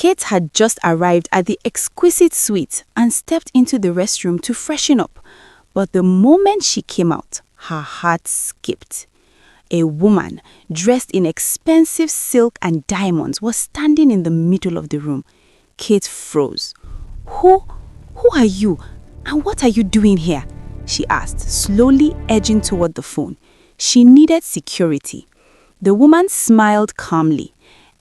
Kate had just arrived at the exquisite suite and stepped into the restroom to freshen up. But the moment she came out, her heart skipped. A woman dressed in expensive silk and diamonds was standing in the middle of the room. Kate froze. Who are you? And what are you doing here? She asked, slowly edging toward the phone. She needed security. The woman smiled calmly.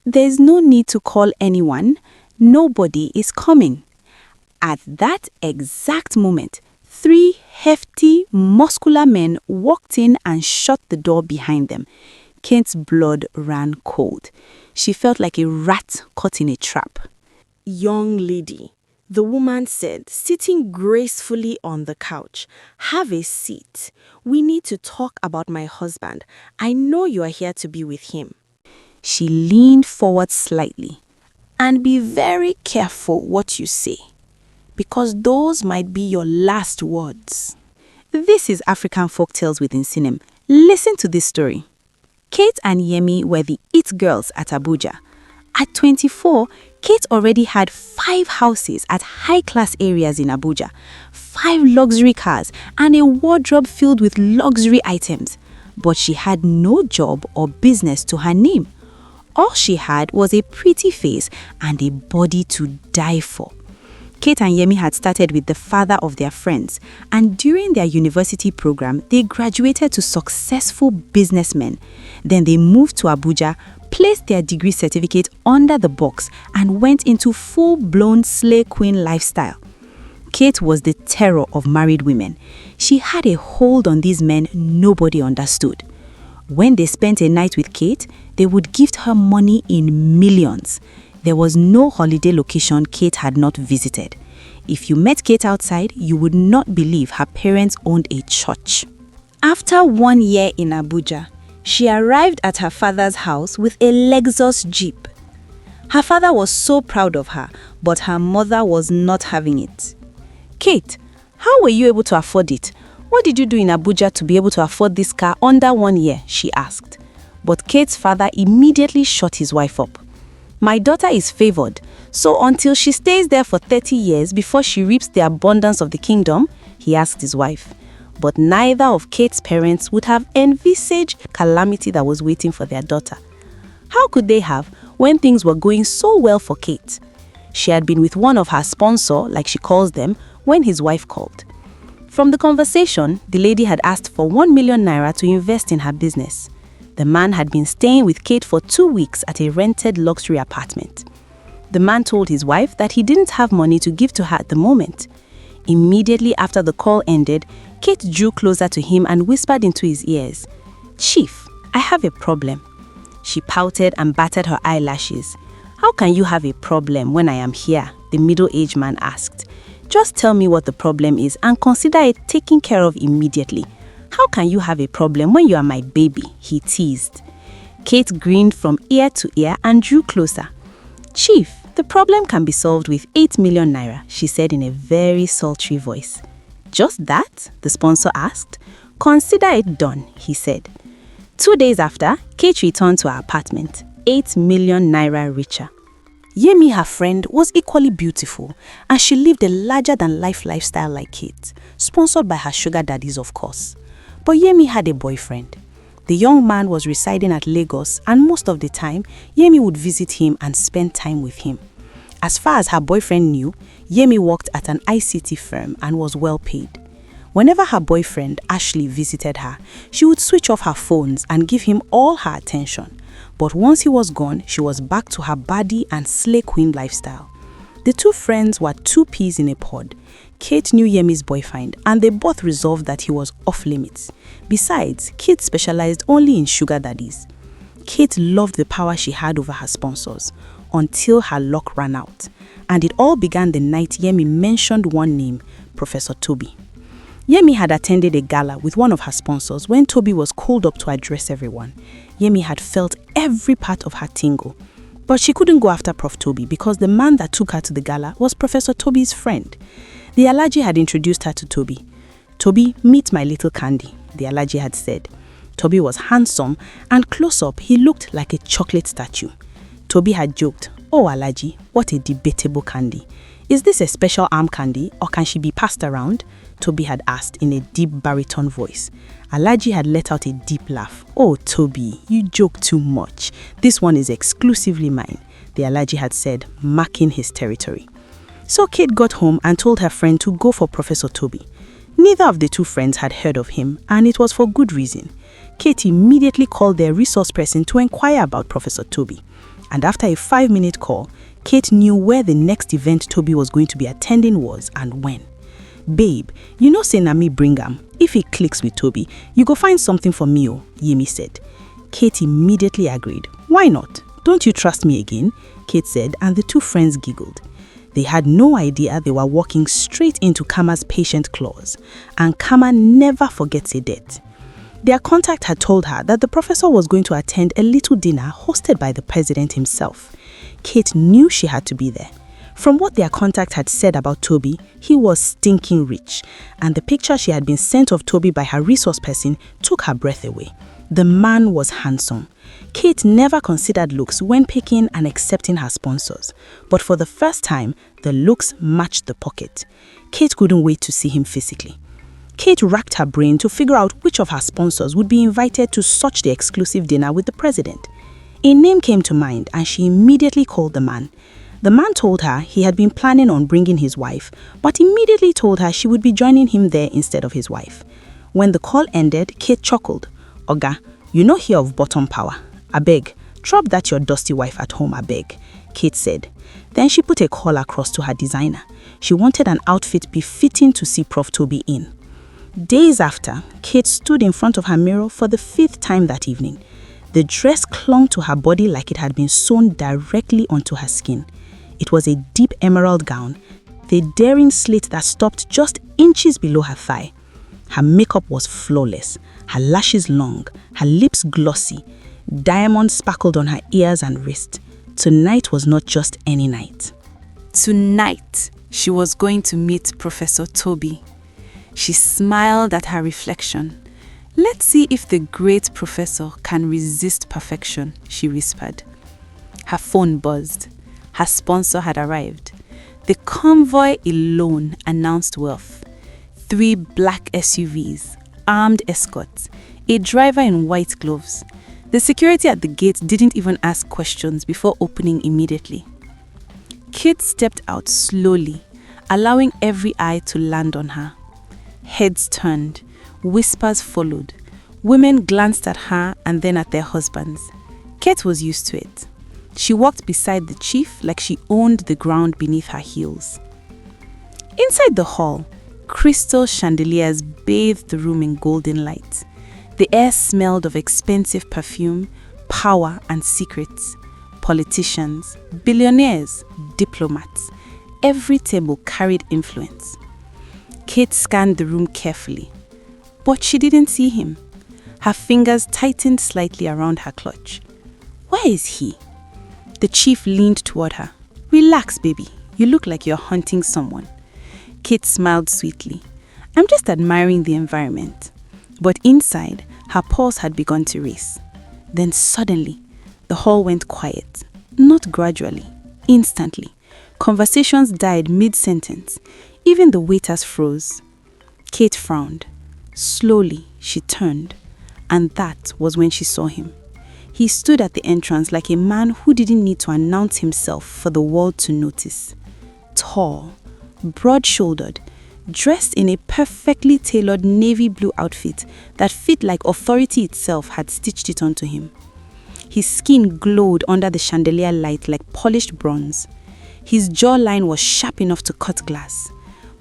There's no need to call anyone. Nobody is coming. At that exact moment, 3 hefty, muscular men walked in and shut the door behind them. Kate's blood ran cold. She felt like a rat caught in a trap. "Young lady," the woman said, sitting gracefully on the couch. "Have a seat. We need to talk about my husband. I know you are here to be with him." She leaned forward slightly. "And be very careful what you say, because those might be your last words." This is African Folktales with Nsinem. Listen to this story. Kate and Yemi were the it girls at Abuja. At 24, Kate already had 5 houses at high-class areas in Abuja, 5 luxury cars, and a wardrobe filled with luxury items. But she had no job or business to her name. All she had was a pretty face and a body to die for. Kate and Yemi had started with the father of their friends, and during their university program, they graduated to successful businessmen. Then they moved to Abuja, placed their degree certificate under the box, and went into full-blown slay queen lifestyle. Kate was the terror of married women. She had a hold on these men nobody understood. When they spent a night with Kate, they would gift her money in millions. There was no holiday location Kate had not visited. If you met Kate outside, you would not believe her parents owned a church. After 1 year in Abuja, she arrived at her father's house with a Lexus Jeep. Her father was so proud of her, but her mother was not having it. "Kate, how were you able to afford it? What did you do in Abuja to be able to afford this car under 1 year?" she asked. But Kate's father immediately shut his wife up. "My daughter is favored, so until she stays there for 30 years before she reaps the abundance of the kingdom," he asked his wife. But neither of Kate's parents would have envisaged calamity that was waiting for their daughter. How could they have when things were going so well for Kate? She had been with one of her sponsors, like she calls them, when his wife called. From the conversation, the lady had asked for 1 million naira to invest in her business. The man had been staying with Kate for 2 weeks at a rented luxury apartment. The man told his wife that he didn't have money to give to her at the moment. Immediately after the call ended, Kate drew closer to him and whispered into his ears, "Chief, I have a problem." She pouted and battered her eyelashes. "How can you have a problem when I am here?" the middle-aged man asked. "Just tell me what the problem is and consider it taken care of immediately. How can you have a problem when you are my baby?" he teased. Kate grinned from ear to ear and drew closer. "Chief, the problem can be solved with 8 million naira, she said in a very sultry voice. "Just that?" the sponsor asked. "Consider it done," he said. 2 days after, Kate returned to her apartment, 8 million naira richer. Yemi, her friend, was equally beautiful, and she lived a larger-than-life lifestyle like Kate, sponsored by her sugar daddies, of course. But Yemi had a boyfriend. The young man was residing at Lagos, and most of the time, Yemi would visit him and spend time with him. As far as her boyfriend knew, Yemi worked at an ICT firm and was well paid. Whenever her boyfriend, Ashley, visited her, she would switch off her phones and give him all her attention. But once he was gone, she was back to her body and slay queen lifestyle. The two friends were 2 peas in a pod. Kate knew Yemi's boyfriend, and they both resolved that he was off limits. Besides, Kate specialized only in sugar daddies. Kate loved the power she had over her sponsors, until her luck ran out. And it all began the night Yemi mentioned one name, Professor Toby. Yemi had attended a gala with one of her sponsors when Toby was called up to address everyone. Yemi had felt every part of her tingle. But she couldn't go after Prof. Toby because the man that took her to the gala was Professor Toby's friend. The Alhaji had introduced her to Toby. "Toby, meet my little candy," the Alhaji had said. Toby was handsome, and close up he looked like a chocolate statue. Toby had joked, "Oh, Alhaji, what a debatable candy. Is this a special arm candy or can she be passed around?" Toby had asked in a deep baritone voice. Alhaji had let out a deep laugh. "Oh, Toby, you joke too much. This one is exclusively mine," the Alhaji had said, marking his territory. So Kate got home and told her friend to go for Professor Toby. Neither of the two friends had heard of him, and it was for good reason. Kate immediately called their resource person to inquire about Professor Toby. And after a 5-minute call, Kate knew where the next event Toby was going to be attending was and when. "Babe, you know say na me bring am. If he clicks with Toby, you go find something for me," Yemi said. Kate immediately agreed. "Why not? Don't you trust me again?" Kate said, and the two friends giggled. They had no idea they were walking straight into Kama's patient clause, and Kama never forgets a debt. Their contact had told her that the professor was going to attend a little dinner hosted by the president himself. Kate knew she had to be there. From what their contact had said about Toby, he was stinking rich, and the picture she had been sent of Toby by her resource person took her breath away. The man was handsome. Kate never considered looks when picking and accepting her sponsors, but for the first time, the looks matched the pocket. Kate couldn't wait to see him physically. Kate racked her brain to figure out which of her sponsors would be invited to such the exclusive dinner with the president. A name came to mind and she immediately called the man. The man told her he had been planning on bringing his wife, but immediately told her she would be joining him there instead of his wife. When the call ended, Kate chuckled. "Oga, you no hear of bottom power. Abeg, drop that your dusty wife at home, abeg," Kate said. Then she put a call across to her designer. She wanted an outfit befitting to see Prof. Toby in. Days after, Kate stood in front of her mirror for the 5th time that evening. The dress clung to her body like it had been sewn directly onto her skin. It was a deep emerald gown, the daring slit that stopped just inches below her thigh. Her makeup was flawless, her lashes long, her lips glossy. Diamonds sparkled on her ears and wrist. Tonight was not just any night. Tonight, she was going to meet Professor Toby. She smiled at her reflection. "Let's see if the great professor can resist perfection," she whispered. Her phone buzzed. Her sponsor had arrived. The convoy alone announced wealth. 3 black SUVs, armed escorts, a driver in white gloves. The security at the gate didn't even ask questions before opening immediately. Kate stepped out slowly, allowing every eye to land on her. Heads turned, whispers followed. Women glanced at her and then at their husbands. Kate was used to it. She walked beside the chief like she owned the ground beneath her heels. Inside the hall, crystal chandeliers bathed the room in golden light. The air smelled of expensive perfume, power, and secrets. Politicians, billionaires, diplomats. Every table carried influence. Kate scanned the room carefully, but she didn't see him. Her fingers tightened slightly around her clutch. "Where is he?" The chief leaned toward her. "Relax, baby. You look like you're hunting someone." Kate smiled sweetly. "I'm just admiring the environment." But inside, her pulse had begun to race. Then suddenly, the hall went quiet. Not gradually, instantly. Conversations died mid-sentence. Even the waiters froze. Kate frowned. Slowly, she turned. And that was when she saw him. He stood at the entrance like a man who didn't need to announce himself for the world to notice. Tall, broad-shouldered, dressed in a perfectly tailored navy blue outfit that fit like authority itself had stitched it onto him. His skin glowed under the chandelier light like polished bronze. His jawline was sharp enough to cut glass.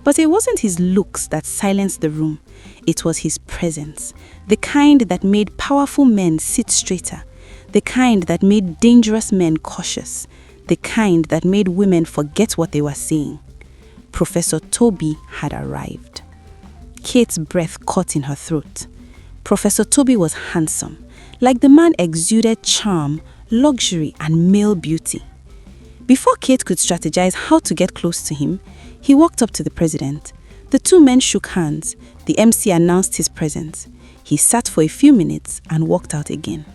But it wasn't his looks that silenced the room. It was his presence, the kind that made powerful men sit straighter, the kind that made dangerous men cautious, the kind that made women forget what they were saying. Professor Toby had arrived. Kate's breath caught in her throat. Professor Toby was handsome, like the man exuded charm, luxury, and male beauty. Before Kate could strategize how to get close to him, he walked up to the president. The two men shook hands. The MC announced his presence. He sat for a few minutes and walked out again.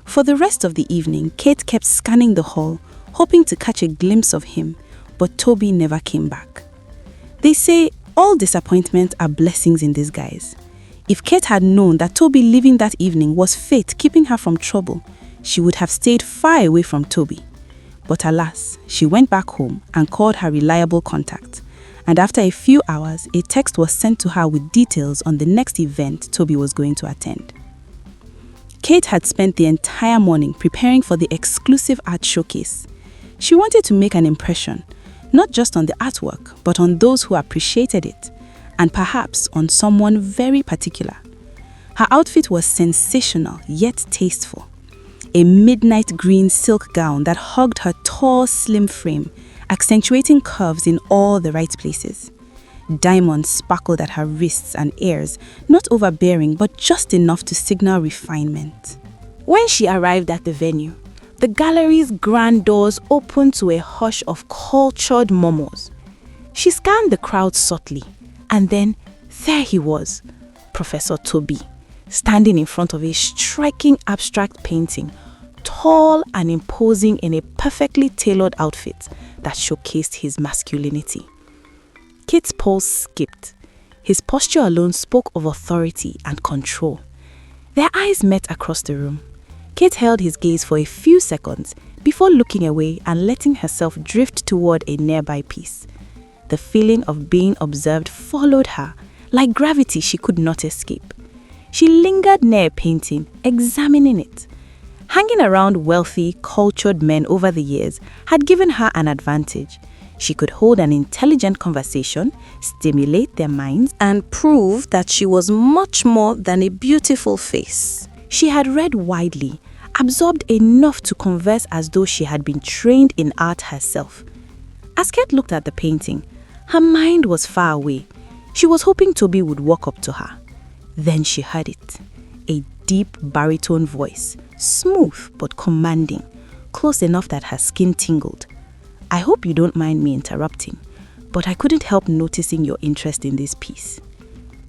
For the rest of the evening, Kate kept scanning the hall, hoping to catch a glimpse of him, but Toby never came back. They say all disappointments are blessings in disguise. If Kate had known that Toby leaving that evening was fate keeping her from trouble, she would have stayed far away from Toby. But alas, she went back home and called her reliable contact. And after a few hours, a text was sent to her with details on the next event Toby was going to attend. Kate had spent the entire morning preparing for the exclusive art showcase. She wanted to make an impression, not just on the artwork, but on those who appreciated it, and perhaps on someone very particular. Her outfit was sensational yet tasteful. A midnight green silk gown that hugged her tall, slim frame, accentuating curves in all the right places. Diamonds sparkled at her wrists and ears, not overbearing but just enough to signal refinement. When she arrived at the venue, the gallery's grand doors opened to a hush of cultured murmurs. She scanned the crowd subtly, and then there he was, Professor Toby, standing in front of a striking abstract painting, tall and imposing in a perfectly tailored outfit that showcased his masculinity. Kate's pulse skipped. His posture alone spoke of authority and control. Their eyes met across the room. Kate held his gaze for a few seconds before looking away and letting herself drift toward a nearby piece. The feeling of being observed followed her, like gravity she could not escape. She lingered near a painting, examining it. Hanging around wealthy, cultured men over the years had given her an advantage. She could hold an intelligent conversation, stimulate their minds, and prove that she was much more than a beautiful face. She had read widely, absorbed enough to converse as though she had been trained in art herself. As Kate looked at the painting, her mind was far away. She was hoping Toby would walk up to her. Then she heard it. A deep baritone voice, smooth but commanding, close enough that her skin tingled. I hope you don't mind me interrupting, but I couldn't help noticing your interest in this piece.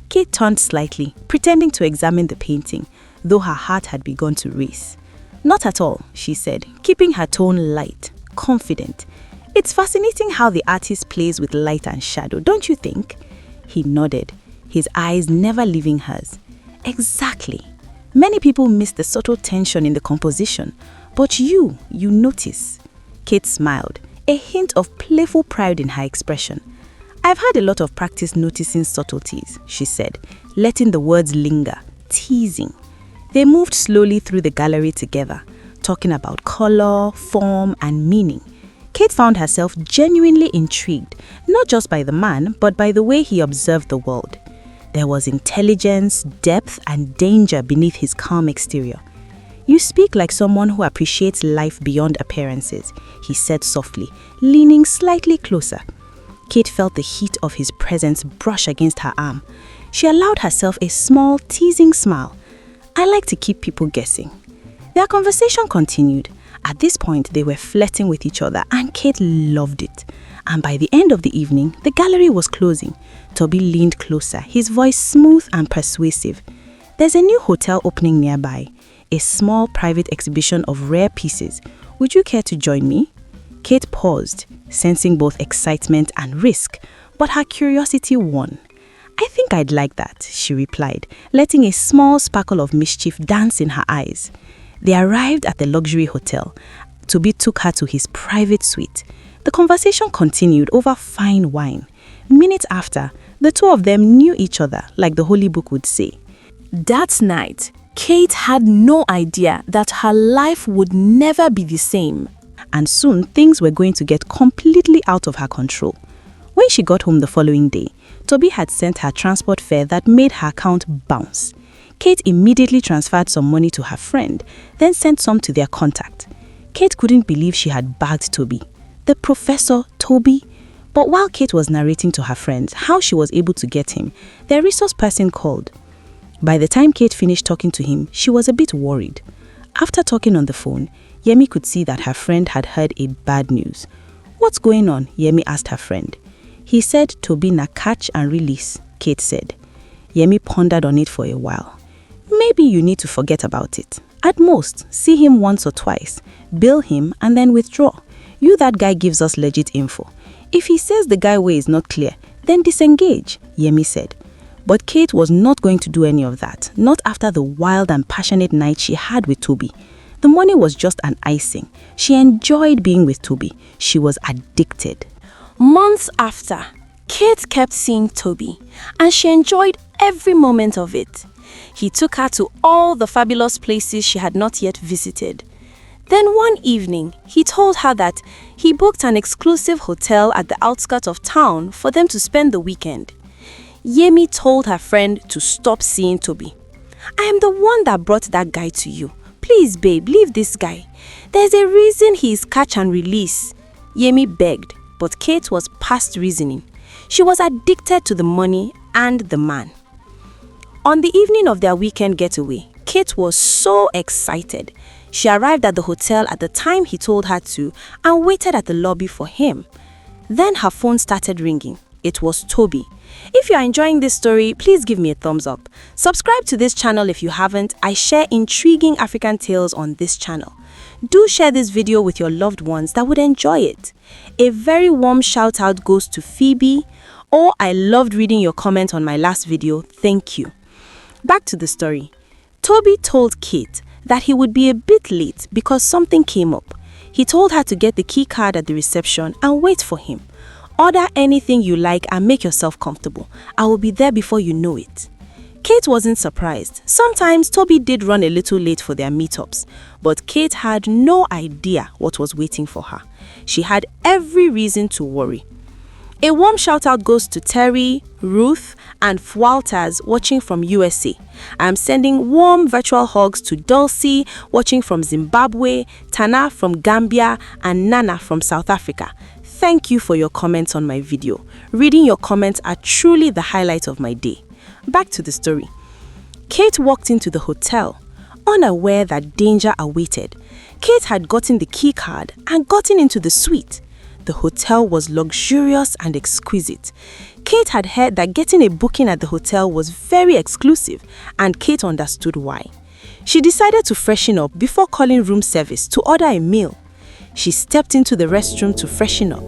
Kate turned slightly, pretending to examine the painting, though her heart had begun to race. Not at all, she said, keeping her tone light, confident. It's fascinating how the artist plays with light and shadow, don't you think? He nodded, his eyes never leaving hers. Exactly. Many people miss the subtle tension in the composition, but you notice. Kate smiled, a hint of playful pride in her expression. I've had a lot of practice noticing subtleties, she said, letting the words linger, teasing. They moved slowly through the gallery together, talking about color, form, and meaning. Kate found herself genuinely intrigued, not just by the man, but by the way he observed the world. There was intelligence, depth, and danger beneath his calm exterior. You speak like someone who appreciates life beyond appearances, he said softly, leaning slightly closer. Kate felt the heat of his presence brush against her arm. She allowed herself a small, teasing smile. I like to keep people guessing. Their conversation continued. At this point, they were flirting with each other, and Kate loved it. And by the end of the evening, the gallery was closing. Toby leaned closer, his voice smooth and persuasive. There's a new hotel opening nearby, a small private exhibition of rare pieces. Would you care to join me? Kate paused, sensing both excitement and risk, but her curiosity won. I think I'd like that, she replied, letting a small sparkle of mischief dance in her eyes. They arrived at the luxury hotel. Toby took her to his private suite. The conversation continued over fine wine. Minutes after, the two of them knew each other, like the Holy Book would say. That night, Kate had no idea that her life would never be the same. And soon, things were going to get completely out of her control. When she got home the following day, Toby had sent her transport fare that made her account bounce. Kate immediately transferred some money to her friend, then sent some to their contact. Kate couldn't believe she had bagged Toby. The Professor Toby. But while Kate was narrating to her friends how she was able to get him, their resource person called. By the time Kate finished talking to him, she was a bit worried. After talking on the phone, Yemi could see that her friend had heard a bad news. What's going on? Yemi asked her friend. He said Toby na catch and release, Kate said. Yemi pondered on it for a while. Maybe you need to forget about it. At most, see him once or twice, bill him and then withdraw. That guy gives us legit info. If he says the guy way is not clear, then disengage, Yemi said. But Kate was not going to do any of that, not after the wild and passionate night she had with Toby. The money was just an icing. She enjoyed being with Toby. She was addicted. Months after, Kate kept seeing Toby, and she enjoyed every moment of it. He took her to all the fabulous places she had not yet visited. Then one evening, he told her that he booked an exclusive hotel at the outskirts of town for them to spend the weekend. Yemi told her friend to stop seeing Toby. "I am the one that brought that guy to you. Please, babe, leave this guy. There's a reason he is catch and release." Yemi begged, but Kate was past reasoning. She was addicted to the money and the man. On the evening of their weekend getaway, Kate was so excited. She arrived at the hotel at the time he told her to and waited at the lobby for him. Then her phone started ringing. It was Toby. If you are enjoying this story, please give me a thumbs up. Subscribe to this channel if you haven't. I share intriguing African tales on this channel. Do share this video with your loved ones that would enjoy it. A very warm shout out goes to Phoebe. Oh, I loved reading your comment on my last video. Thank you. Back to the story. Toby told Kate that he would be a bit late because something came up. He told her to get the key card at the reception and wait for him. Order anything you like and make yourself comfortable. I will be there before you know it. Kate wasn't surprised. Sometimes Toby did run a little late for their meetups, but Kate had no idea what was waiting for her. She had every reason to worry. A warm shout out goes to Terry, Ruth, and Folktales watching from USA. I'm sending warm virtual hugs to Dulcie watching from Zimbabwe, Tana from Gambia, and Nana from South Africa. Thank you for your comments on my video. Reading your comments are truly the highlight of my day. Back to the story. Kate walked into the hotel, unaware that danger awaited. Kate had gotten the key card and gotten into the suite. The hotel was luxurious and exquisite. Kate had heard that getting a booking at the hotel was very exclusive, and Kate understood why. She decided to freshen up before calling room service to order a meal. She stepped into the restroom to freshen up,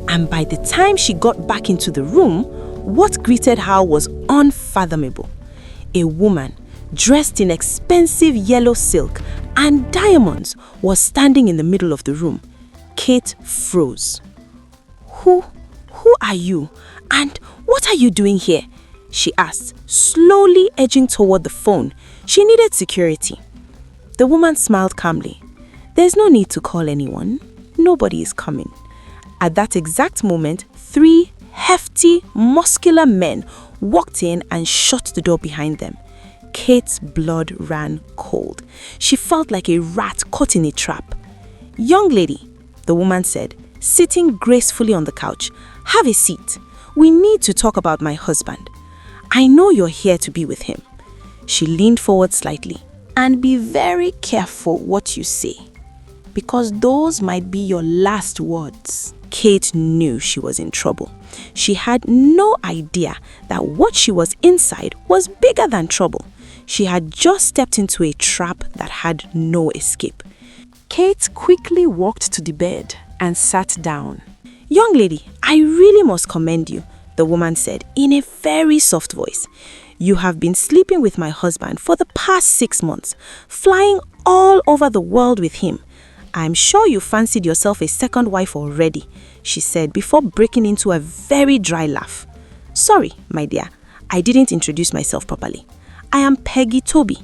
and by the time she got back into the room, what greeted her was unfathomable. A woman, dressed in expensive yellow silk and diamonds, was standing in the middle of the room. Kate froze. Who are you? And what are you doing here?" she asked, slowly edging toward the phone. She needed security. The woman smiled calmly. "There's no need to call anyone. Nobody is coming." At that exact moment, 3 hefty, muscular men walked in and shut the door behind them. Kate's blood ran cold. She felt like a rat caught in a trap. "Young lady," the woman said, sitting gracefully on the couch, "have a seat. We need to talk about my husband. I know you're here to be with him." She leaned forward slightly. "And be very careful what you say, because those might be your last words." Kate knew she was in trouble. She had no idea that what she was inside was bigger than trouble. She had just stepped into a trap that had no escape. Kate quickly walked to the bed and sat down. "Young lady, I really must commend you," the woman said in a very soft voice. "You have been sleeping with my husband for the past 6 months, flying all over the world with him. I'm sure you fancied yourself a second wife already," she said before breaking into a very dry laugh. "Sorry, my dear, I didn't introduce myself properly. I am Peggy Toby."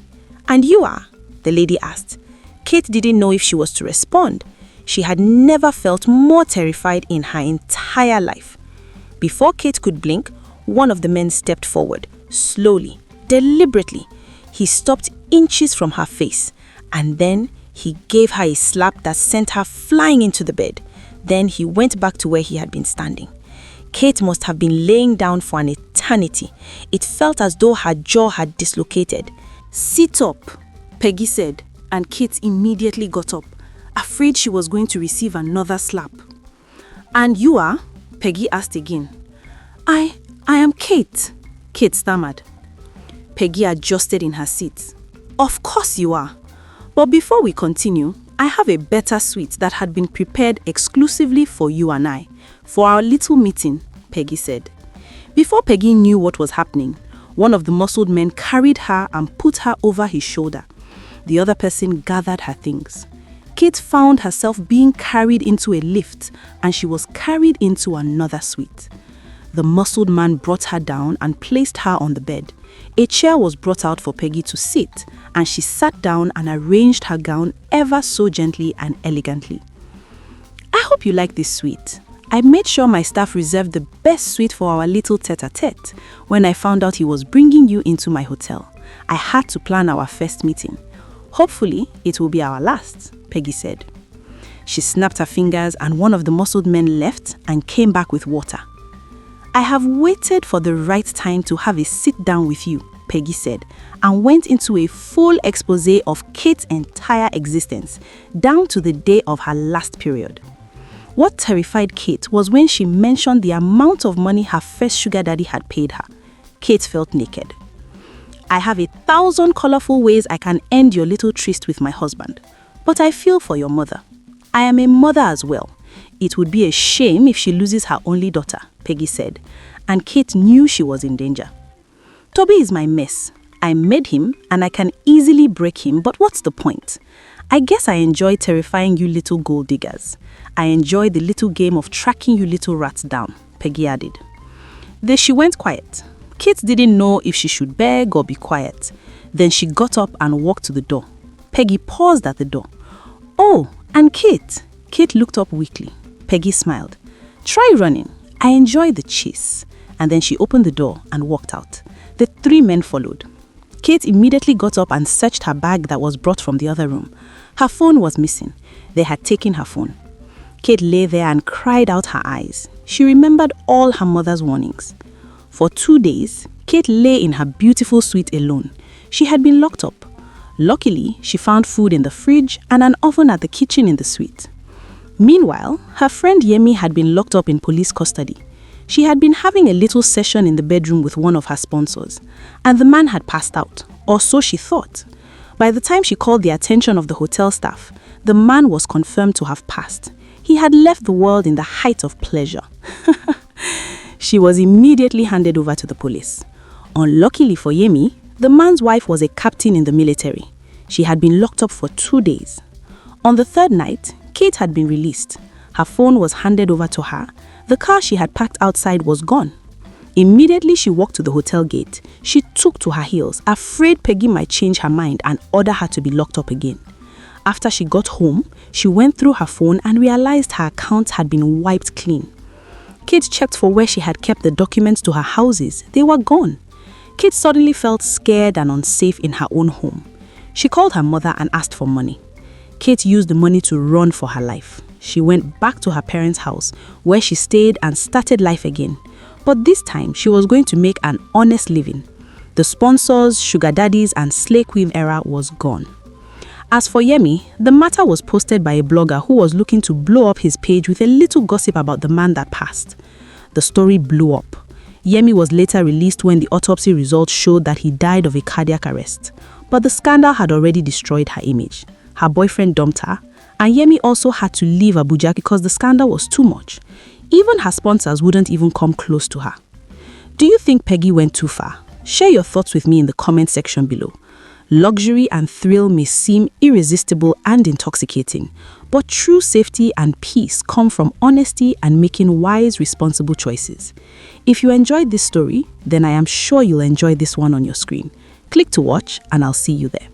"And you are?" the lady asked. Kate didn't know if she was to respond. She had never felt more terrified in her entire life. Before Kate could blink, one of the men stepped forward, slowly, deliberately. He stopped inches from her face, and then he gave her a slap that sent her flying into the bed. Then he went back to where he had been standing. Kate must have been laying down for an eternity. It felt as though her jaw had dislocated. "Sit up," Peggy said, and Kate immediately got up, afraid she was going to receive another slap. "And you are?" Peggy asked again. I am Kate," Kate stammered. Peggy adjusted in her seat. "Of course you are. But before we continue, I have a better sweet that had been prepared exclusively for you and I, for our little meeting, Peggy said. Before Peggy knew what was happening, one of the muscled men carried her and put her over his shoulder. The other person gathered her things. Kate found herself being carried into a lift, and she was carried into another suite. The muscled man brought her down and placed her on the bed. A chair was brought out for Peggy to sit, and she sat down and arranged her gown ever so gently and elegantly. I hope you like this suite. I made sure my staff reserved the best suite for our little tete-a-tete when I found out he was bringing you into my hotel. I had to plan our first meeting. Hopefully, it will be our last, Peggy said. She snapped her fingers and one of the muscled men left and came back with water. I have waited for the right time to have a sit-down with you, Peggy said, and went into a full exposé of Kate's entire existence, down to the day of her last period. What terrified Kate was when she mentioned the amount of money her first sugar daddy had paid her. Kate felt naked. I have 1,000 colorful ways I can end your little tryst with my husband, but I feel for your mother. I am a mother as well. It would be a shame if she loses her only daughter, Peggy said, and Kate knew she was in danger. Toby is my mess. I made him and I can easily break him, but what's the point? I guess I enjoy terrifying you little gold diggers. I enjoy the little game of tracking you little rats down, Peggy added. Then she went quiet. Kate didn't know if she should beg or be quiet. Then she got up and walked to the door. Peggy paused at the door. Oh, and Kate. Kate looked up weakly. Peggy smiled. Try running. I enjoy the chase. And then she opened the door and walked out. The 3 men followed. Kate immediately got up and searched her bag that was brought from the other room. Her phone was missing. They had taken her phone. Kate lay there and cried out her eyes. She remembered all her mother's warnings. For 2 days, Kate lay in her beautiful suite alone. She had been locked up. Luckily, she found food in the fridge and an oven at the kitchen in the suite. Meanwhile, her friend Yemi had been locked up in police custody. She had been having a little session in the bedroom with one of her sponsors, and the man had passed out, or so she thought. By the time she called the attention of the hotel staff, the man was confirmed to have passed. He had left the world in the height of pleasure. She was immediately handed over to the police. Unluckily for Yemi, the man's wife was a captain in the military. She had been locked up for 2 days. On the 3rd night, Kate had been released. Her phone was handed over to her. The car she had parked outside was gone. Immediately she walked to the hotel gate. She took to her heels, afraid Peggy might change her mind and order her to be locked up again. After she got home, she went through her phone and realized her account had been wiped clean. Kate checked for where she had kept the documents to her houses. They were gone. Kate suddenly felt scared and unsafe in her own home. She called her mother and asked for money. Kate used the money to run for her life. She went back to her parents' house, where she stayed and started life again. But this time, she was going to make an honest living. The sponsors, sugar daddies, and slay queen era was gone. As for Yemi, the matter was posted by a blogger who was looking to blow up his page with a little gossip about the man that passed. The story blew up. Yemi was later released when the autopsy results showed that he died of a cardiac arrest. But the scandal had already destroyed her image. Her boyfriend dumped her, and Yemi also had to leave Abuja because the scandal was too much. Even her sponsors wouldn't even come close to her. Do you think Peggy went too far? Share your thoughts with me in the comment section below. Luxury and thrill may seem irresistible and intoxicating, but true safety and peace come from honesty and making wise, responsible choices. If you enjoyed this story, then I am sure you'll enjoy this one on your screen. Click to watch, and I'll see you there.